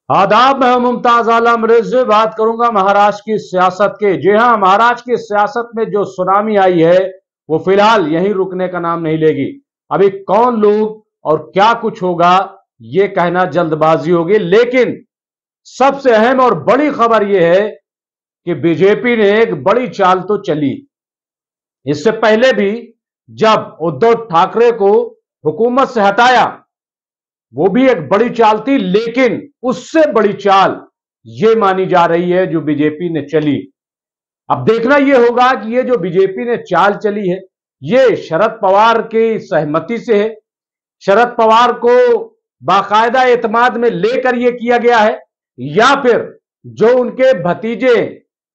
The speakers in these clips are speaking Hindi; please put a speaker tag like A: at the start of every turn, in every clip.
A: आदाब, मैं मुमताज आलम रिजवी बात करूंगा महाराष्ट्र की सियासत के। जी हां, महाराष्ट्र की सियासत में जो सुनामी आई है वो फिलहाल यहीं रुकने का नाम नहीं लेगी। अभी कौन लोग और क्या कुछ होगा ये कहना जल्दबाजी होगी, लेकिन सबसे अहम और बड़ी खबर यह है कि बीजेपी ने एक बड़ी चाल तो चली। इससे पहले भी जब उद्धव ठाकरे को हुकूमत से हटाया वो भी एक बड़ी चाल थी, लेकिन उससे बड़ी चाल ये मानी जा रही है जो बीजेपी ने चली। अब देखना यह होगा कि ये जो बीजेपी ने चाल चली है ये शरद पवार की सहमति से है, शरद पवार को बाकायदा एतमाद में लेकर यह किया गया है, या फिर जो उनके भतीजे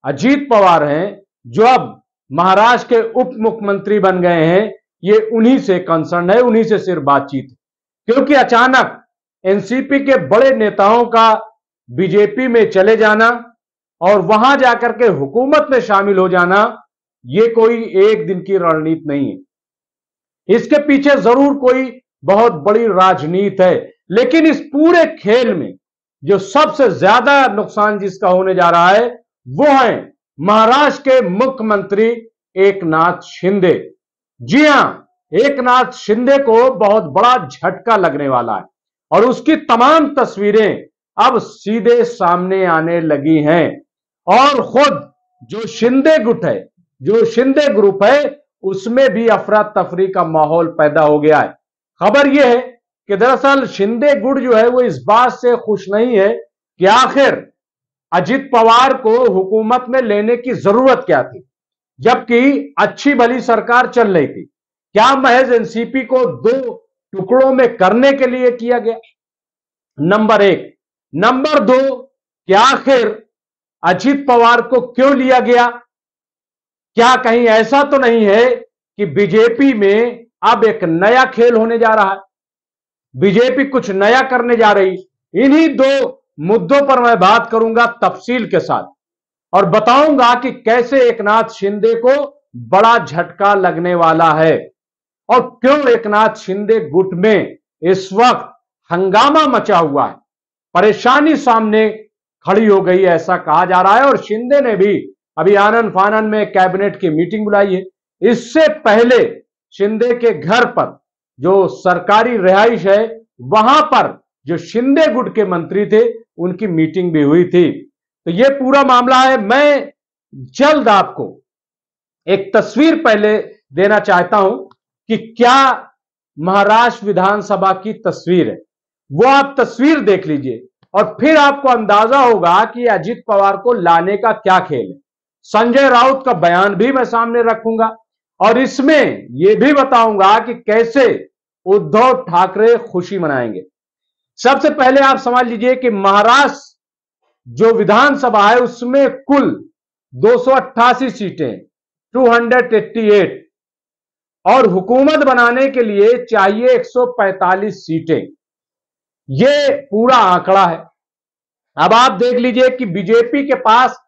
A: अजीत पवार हैं जो अब महाराष्ट्र के उप मुख्यमंत्री बन गए हैं, ये उन्हीं से कंसर्न है, उन्हीं से सिर्फ बातचीत है। क्योंकि अचानक एनसीपी के बड़े नेताओं का बीजेपी में चले जाना और वहां जाकर के हुकूमत में शामिल हो जाना ये कोई एक दिन की रणनीति नहीं है। इसके पीछे जरूर कोई बहुत बड़ी राजनीति है, लेकिन इस पूरे खेल में जो सबसे ज्यादा नुकसान जिसका होने जा रहा है वो है महाराष्ट्र के मुख्यमंत्री एकनाथ शिंदे। जी हां, एकनाथ शिंदे को बहुत बड़ा झटका लगने वाला है और उसकी तमाम तस्वीरें अब सीधे सामने आने लगी हैं। और खुद जो शिंदे गुट है, जो शिंदे ग्रुप है, उसमें भी अफरा तफरी का माहौल पैदा हो गया है। खबर यह है कि दरअसल शिंदे गुट जो है वो इस बात से खुश नहीं है कि आखिर अजित पवार को हुकूमत में लेने की जरूरत क्या थी, जबकि अच्छी भली सरकार चल रही थी। क्या महज एनसीपी को दो टुकड़ों में करने के लिए किया गया? नंबर एक। नंबर दो, कि आखिर अजित पवार को क्यों लिया गया? क्या कहीं ऐसा तो नहीं है कि बीजेपी में अब एक नया खेल होने जा रहा है, बीजेपी कुछ नया करने जा रही? इन्हीं दो मुद्दों पर मैं बात करूंगा तफसील के साथ और बताऊंगा कि कैसे एकनाथ शिंदे को बड़ा झटका लगने वाला है और क्यों एकनाथ शिंदे गुट में इस वक्त हंगामा मचा हुआ है, परेशानी सामने खड़ी हो गई है ऐसा कहा जा रहा है। और शिंदे ने भी अभी आनन फानन में कैबिनेट की मीटिंग बुलाई है। इससे पहले शिंदे के घर पर जो सरकारी रिहाइश है वहां पर जो शिंदे गुट के मंत्री थे उनकी मीटिंग भी हुई थी। तो यह पूरा मामला है। मैं जल्द आपको एक तस्वीर पहले देना चाहता हूं कि क्या महाराष्ट्र विधानसभा की तस्वीर है, वो आप तस्वीर देख लीजिए और फिर आपको अंदाजा होगा कि अजित पवार को लाने का क्या खेल है। संजय राउत का बयान भी मैं सामने रखूंगा और इसमें यह भी बताऊंगा कि कैसे उद्धव ठाकरे खुशी मनाएंगे। सबसे पहले आप समझ लीजिए कि महाराष्ट्र जो विधानसभा है उसमें कुल 288 सीटें, 288, और हुकूमत बनाने के लिए चाहिए 145 सीटें। यह पूरा आंकड़ा है। अब आप देख लीजिए कि बीजेपी के पास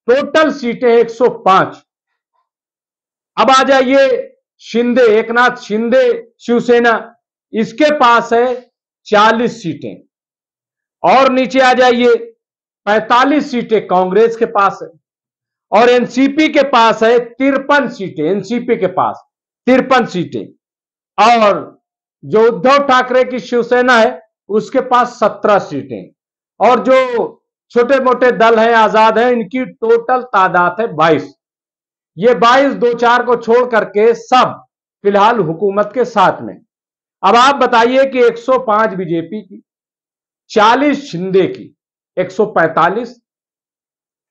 A: टोटल सीटें 105। अब आ जाइए शिंदे, एकनाथ शिंदे शिवसेना, इसके पास है 40 सीटें। और नीचे आ जाइए 45 सीटें कांग्रेस के पास है और एनसीपी के पास है 53 सीटें। एनसीपी के पास 53 सीटें और जो उद्धव ठाकरे की शिवसेना है उसके पास 17 सीटें और जो छोटे मोटे दल हैं, आजाद हैं, इनकी टोटल तादाद है 22। ये 22 दो चार को छोड़ करके सब फिलहाल हुकूमत के साथ में। अब आप बताइए कि 105 बीजेपी की, 40 शिंदे की, 145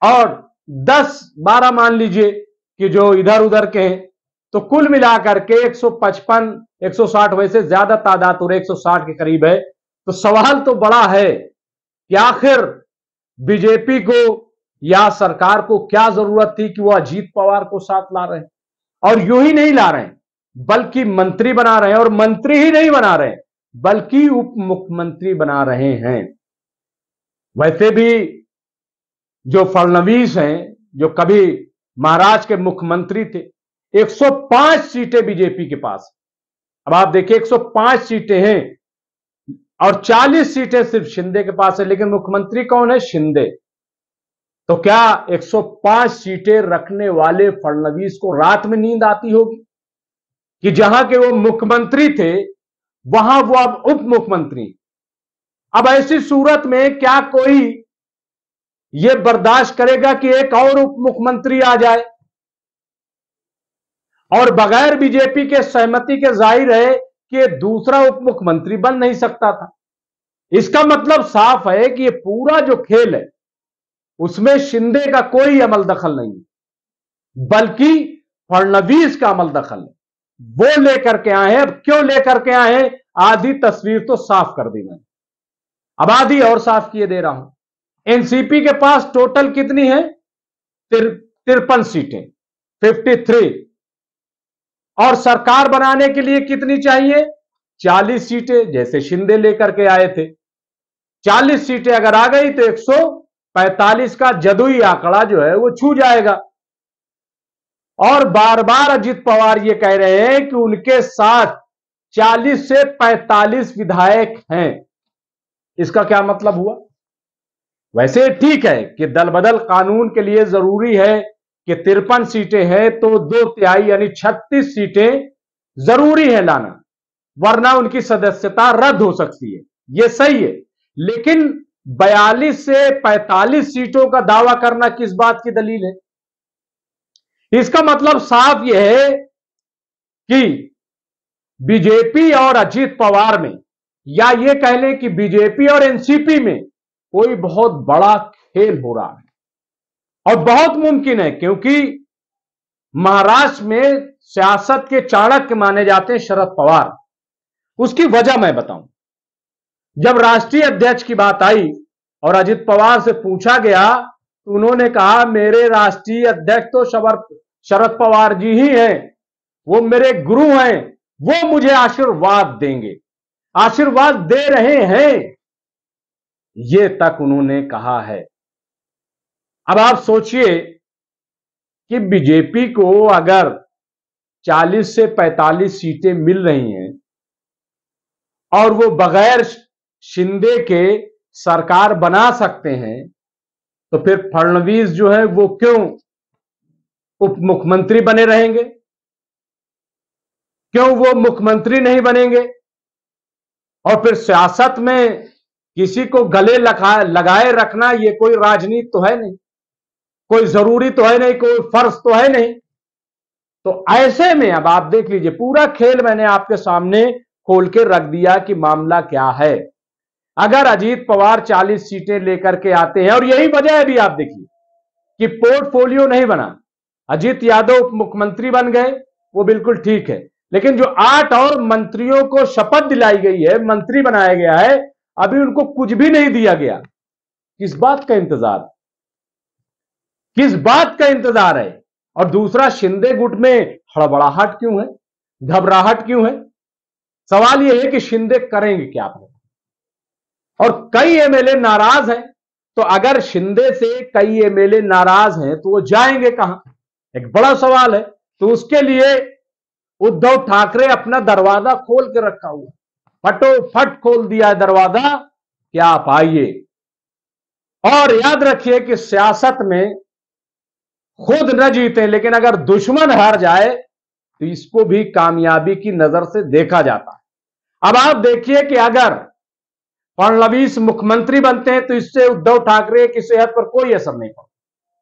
A: और 10-12 मान लीजिए कि जो इधर उधर के हैं, तो कुल मिलाकर के 155, 160, वैसे ज्यादा तादाद हो रही 160 के करीब है। तो सवाल तो बड़ा है कि आखिर बीजेपी को या सरकार को क्या जरूरत थी कि वो अजीत पवार को साथ ला रहे हैं। और यूं ही नहीं ला रहे हैं बल्कि मंत्री बना रहे हैं, और मंत्री ही नहीं बना रहे बल्कि उप मुख्यमंत्री बना रहे हैं। वैसे भी जो फडणवीस हैं, जो कभी महाराष्ट्र के मुख्यमंत्री थे, 105 सीटें बीजेपी के पास। अब आप देखिए 105 सीटें हैं और 40 सीटें सिर्फ शिंदे के पास है, लेकिन मुख्यमंत्री कौन है? शिंदे। तो क्या 105 सीटें रखने वाले फडणवीस को रात में नींद आती होगी कि जहां के वो मुख्यमंत्री थे वहां वो अब उप मुख्यमंत्री? अब ऐसी सूरत में क्या कोई ये बर्दाश्त करेगा कि एक और उप मुख्यमंत्री आ जाए? और बगैर बीजेपी के सहमति के जाहिर है कि दूसरा उप मुख्यमंत्री बन नहीं सकता था। इसका मतलब साफ है कि ये पूरा जो खेल है उसमें शिंदे का कोई अमल दखल नहीं है, बल्कि फडणवीस का अमल दखल है। वो लेकर के आए हैं। अब क्यों लेकर के आए हैं? आधी तस्वीर तो साफ कर दी मैंने, अब आधी और साफ किए दे रहा हूं। एनसीपी के पास टोटल कितनी है? 53 सीटें, 53। और सरकार बनाने के लिए कितनी चाहिए? 40 सीटें, जैसे शिंदे लेकर के आए थे। 40 सीटें अगर आ गई तो 145 का जदुई आंकड़ा जो है वो छू जाएगा। और बार बार अजित पवार ये कह रहे हैं कि उनके साथ 40 से 45 विधायक हैं। इसका क्या मतलब हुआ? वैसे ठीक है कि दल बदल कानून के लिए जरूरी है कि 53 सीटें हैं तो 2/3 यानी 36 सीटें जरूरी है लाना, वरना उनकी सदस्यता रद्द हो सकती है। यह सही है, लेकिन 42 से 45 सीटों का दावा करना किस बात की दलील है? इसका मतलब साफ यह है कि बीजेपी और अजित पवार में, या यह कह लें कि बीजेपी और एनसीपी में कोई बहुत बड़ा खेल हो रहा है। और बहुत मुमकिन है, क्योंकि महाराष्ट्र में सियासत के चाणक्य माने जाते हैं शरद पवार। उसकी वजह मैं बताऊं। जब राष्ट्रीय अध्यक्ष की बात आई और अजित पवार से पूछा गया तो उन्होंने कहा मेरे राष्ट्रीय अध्यक्ष तो शरद पवार जी ही हैं, वो मेरे गुरु हैं, वो मुझे आशीर्वाद देंगे, आशीर्वाद दे रहे हैं, ये तक उन्होंने कहा है। अब आप सोचिए कि बीजेपी को अगर 40 से 45 सीटें मिल रही हैं और वो बगैर शिंदे के सरकार बना सकते हैं, तो फिर फडणवीस जो है वो क्यों उप मुख्यमंत्री बने रहेंगे? क्यों वो मुख्यमंत्री नहीं बनेंगे? और फिर सियासत में किसी को गले लगाए रखना ये कोई राजनीति तो है नहीं, कोई जरूरी तो है नहीं, कोई फर्ज तो है नहीं। तो ऐसे में अब आप देख लीजिए, पूरा खेल मैंने आपके सामने खोल के रख दिया कि मामला क्या है। अगर अजीत पवार 40 सीटें लेकर के आते हैं, और यही वजह है भी आप देखिए कि पोर्टफोलियो नहीं बना, अजीत यादव उप मुख्यमंत्री बन गए, वो बिल्कुल ठीक है, लेकिन जो 8 और मंत्रियों को शपथ दिलाई गई है, मंत्री बनाया गया है, अभी उनको कुछ भी नहीं दिया गया। किस बात का इंतजार? किस बात का इंतजार है? और दूसरा, शिंदे गुट में हड़बड़ाहट क्यों है, घबराहट क्यों है? सवाल यह है कि शिंदे करेंगे क्या? और कई एमएलए नाराज हैं, तो अगर शिंदे से कई एमएलए नाराज हैं तो वो जाएंगे कहां? एक बड़ा सवाल है। तो उसके लिए उद्धव ठाकरे अपना दरवाजा खोल के रखा हुआ, फटोफट खोल दिया है दरवाजा कि आप आइए। और याद रखिए कि सियासत में खुद न जीते, लेकिन अगर दुश्मन हार जाए तो इसको भी कामयाबी की नजर से देखा जाता है। अब आप देखिए कि अगर फडणवीस मुख्यमंत्री बनते हैं तो इससे उद्धव ठाकरे की सेहत पर कोई असर नहीं पड़ता,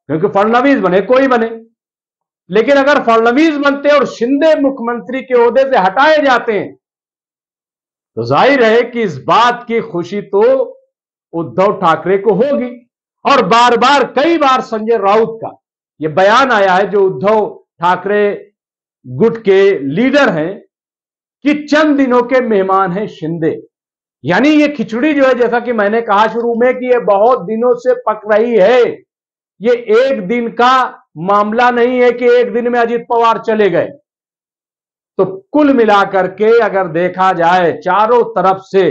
A: क्योंकि फडणवीस बने कोई बने। लेकिन अगर फडणवीस बनते और शिंदे मुख्यमंत्री के ओहदे से हटाए जाते हैं तो जाहिर है कि इस बात की खुशी तो उद्धव ठाकरे को होगी। और बार बार कई बार संजय राउत का यह बयान आया है, जो उद्धव ठाकरे गुट के लीडर हैं, कि चंद दिनों के मेहमान हैं शिंदे। यानी ये खिचड़ी जो है, जैसा कि मैंने कहा शुरू में कि ये बहुत दिनों से पक रही है, ये एक दिन का मामला नहीं है कि एक दिन में अजित पवार चले गए। तो कुल मिलाकर के अगर देखा जाए चारों तरफ से,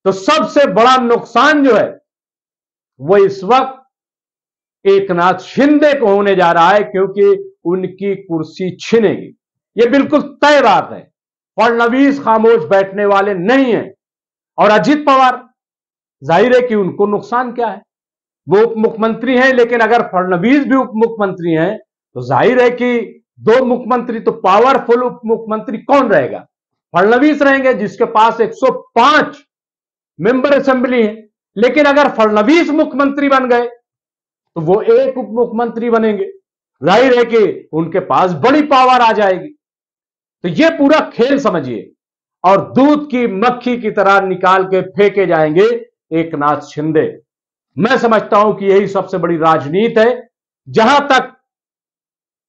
A: तो सबसे बड़ा नुकसान जो है वो इस वक्त एकनाथ शिंदे को होने जा रहा है, क्योंकि उनकी कुर्सी छिनेगी। ये बिल्कुल तय बात है। फडणवीस खामोश बैठने वाले नहीं हैं। और अजित पवार, जाहिर है कि उनको नुकसान क्या है, वो उप मुख्यमंत्री हैं, लेकिन अगर फडणवीस भी उप मुख्यमंत्री हैं तो जाहिर है कि दो मुख्यमंत्री, तो पावरफुल उप मुख्यमंत्री कौन रहेगा? फडणवीस रहेंगे, जिसके पास 105 मेंबर असेंबली है। लेकिन अगर फडणवीस मुख्यमंत्री बन गए तो वो एक उप मुख्यमंत्री बनेंगे, जाहिर है कि उनके पास बड़ी पावर आ जाएगी। तो ये पूरा खेल समझिए, और दूध की मक्खी की तरह निकाल के फेंके जाएंगे एकनाथ शिंदे। मैं समझता हूं कि यही सबसे बड़ी राजनीति है। जहां तक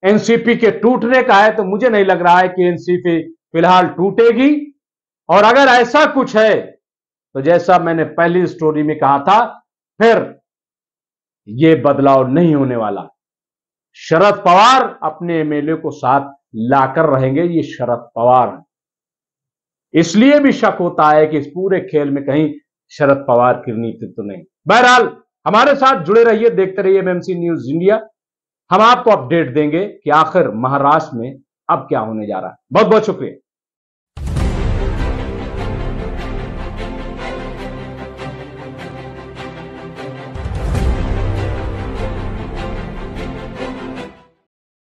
A: एनसीपी के टूटने का है, तो मुझे नहीं लग रहा है कि एनसीपी फिलहाल टूटेगी। और अगर ऐसा कुछ है तो जैसा मैंने पहली स्टोरी में कहा था, फिर यह बदलाव नहीं होने वाला। शरद पवार अपने एमएलए को साथ लाकर रहेंगे, ये शरद पवार है। इसलिए भी शक होता है कि इस पूरे खेल में कहीं शरद पवार की नीति तो नहीं। बहरहाल हमारे साथ जुड़े रहिए, देखते रहिए एमएमसी न्यूज इंडिया। हम आपको अपडेट देंगे कि आखिर महाराष्ट्र में अब क्या होने जा रहा है। बहुत बहुत शुक्रिया।